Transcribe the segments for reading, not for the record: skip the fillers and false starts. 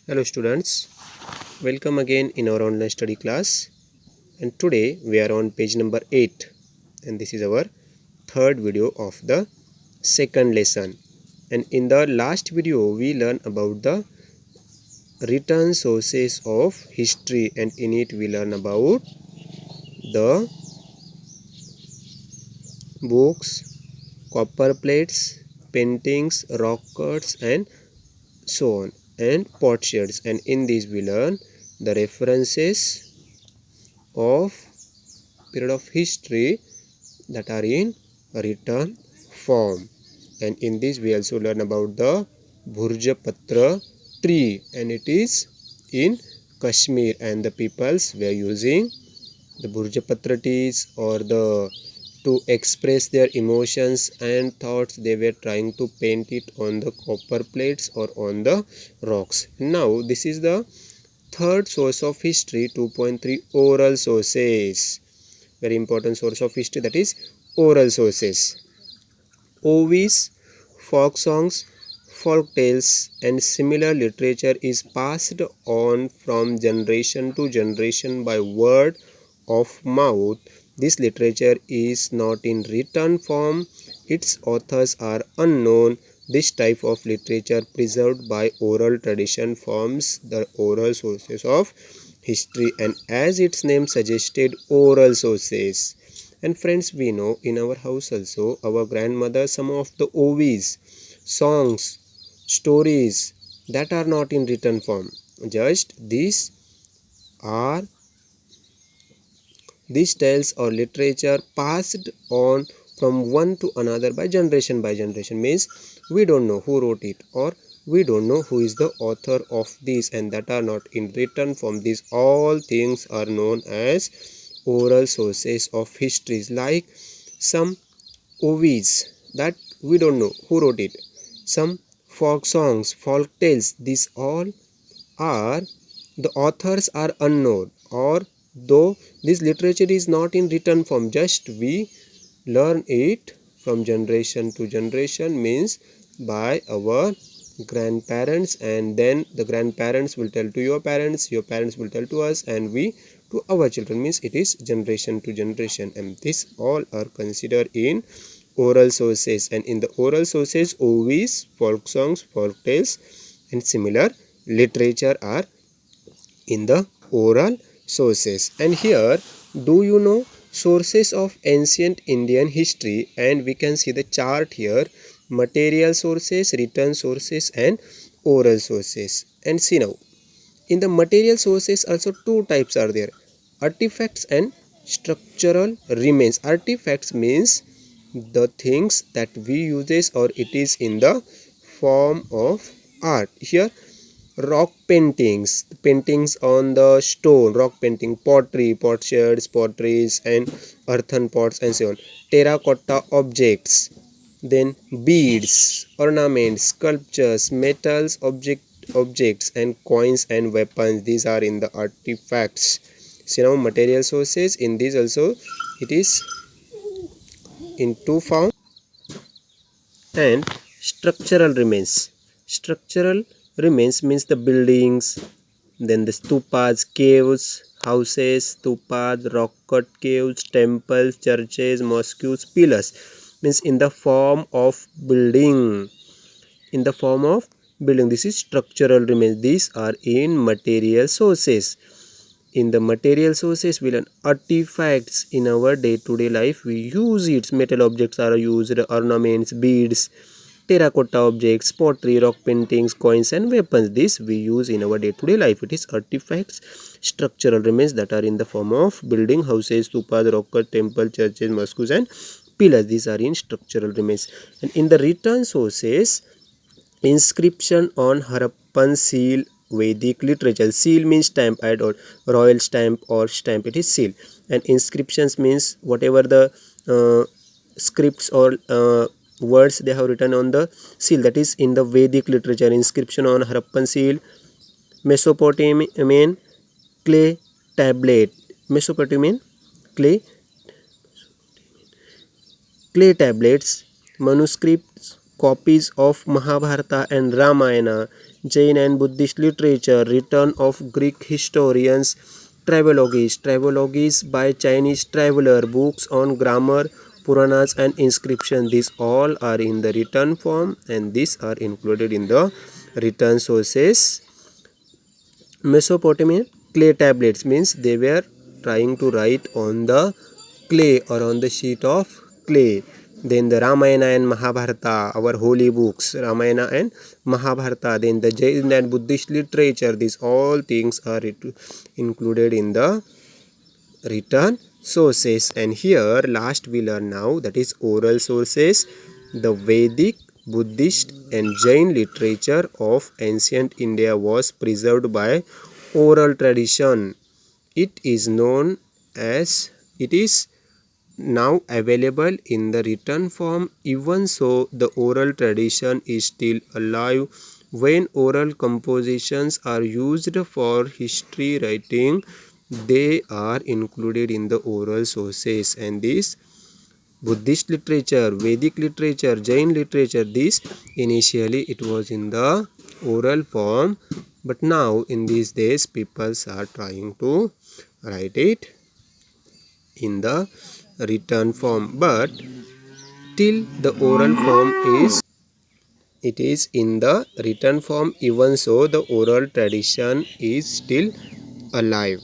Hello students, welcome again in our online study class, and today we are on page number 8 and this is our third video of the second lesson. And in the last video we learned about the written sources of history, and in it we learn about the books, copper plates, paintings, rock cuts and so on, and potsherds. And in this we learn the references of period of history that are in written form. And in this we also learn about the Bhurjapatra tree, and it is in Kashmir, and the peoples were using the Bhurjapatra trees or the to express their emotions and thoughts. They were trying to paint it on the copper plates or on the rocks. Now this is the third source of history, 2.3 oral sources. Very important source of history, that is oral sources. Ovis, folk songs, folk tales and similar literature is passed on from generation to generation by word of mouth. This literature is not in written form. Its authors are unknown. This type of literature preserved by oral tradition forms the oral sources of history, and as its name suggested, oral sources. And friends, we know in our house also our grandmother some of the ovis, songs, stories that are not in written form. Just these tales or literature passed on from one to another by generation, means we don't know who wrote it or we don't know who is the author of these, and that are not in written form. These all things are known as oral sources of histories. Like some ovis that we don't know who wrote it, some folk songs, folk tales, these all are the authors are unknown, or though this literature is not in written form, just we learn it from generation to generation, means by our grandparents, and then the grandparents will tell to your parents will tell to us, and we to our children, means it is generation to generation, and this all are considered in oral sources. And in the oral sources, ovis, folk songs, folk tales and similar literature are in the oral sources. And here, do you know sources of ancient Indian history? And we can see the chart here: material sources, written sources and oral sources. And see now, in the material sources also two types are there: artifacts and structural remains. Artifacts means the things that we uses or it is in the form of art. Here rock paintings, paintings on the stone, rock painting, pottery, potsherds, potteries and earthen pots and so on. Terracotta objects, then beads, ornaments, sculptures, metals, objects and coins and weapons. These are in the artifacts. See now, material sources, in this also it is in two form. And structural remains. Structural remains means the buildings, then the stupas, caves, houses, stupas, rock cut caves, temples, churches, mosques, pillars, means in the form of building. In the form of building, this is structural remains. These are in material sources. In the material sources, we learn artifacts. In our day-to-day life, we use it. Metal objects are used, ornaments, beads, terracotta objects, pottery, rock paintings, coins and weapons. This we use in our day-to-day life. It is artifacts. Structural remains that are in the form of building, houses, stupas, rock cut, temple, churches, mosques and pillars. These are in structural remains. And in the written sources, inscription on Harappan seal, Vedic literature. Seal means stamp, add or royal stamp or stamp, it is seal. And inscriptions means whatever the scripts or words they have written on the seal, that is in the Vedic literature. Inscription on Harappan seal, Mesopotamian clay tablet, Mesopotamian clay tablets, manuscripts, copies of Mahabharata and Ramayana, Jain and Buddhist literature, return of Greek historians, travelogues by Chinese traveler, books on grammar, Puranas and inscription. These all are in the written form and these are included in the written sources. Mesopotamian clay tablets means they were trying to write on the clay or on the sheet of clay. Then the Ramayana and Mahabharata, our holy books, Ramayana and Mahabharata. Then the Jain and Buddhist literature, these all things are included in the written sources. And here last we learn now, that is oral sources. The Vedic, Buddhist and Jain literature of ancient India was preserved by oral tradition. It is known as, it is now available in the written form. Even so, the oral tradition is still alive. When oral compositions are used for history writing, they are included in the oral sources. And this Buddhist literature, Vedic literature, Jain literature, this initially it was in the oral form, but now in these days people are trying to write it in the written form, but till the oral form is, it is in the written form. Even so, the oral tradition is still alive,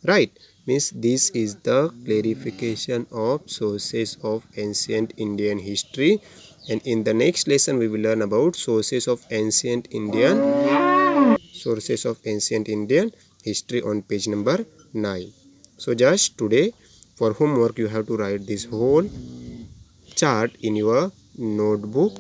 right? Means this is the clarification of sources of ancient Indian history. And in the next lesson we will learn about sources of ancient Indian history on page number 9. So just today for homework you have to write this whole chart in your notebook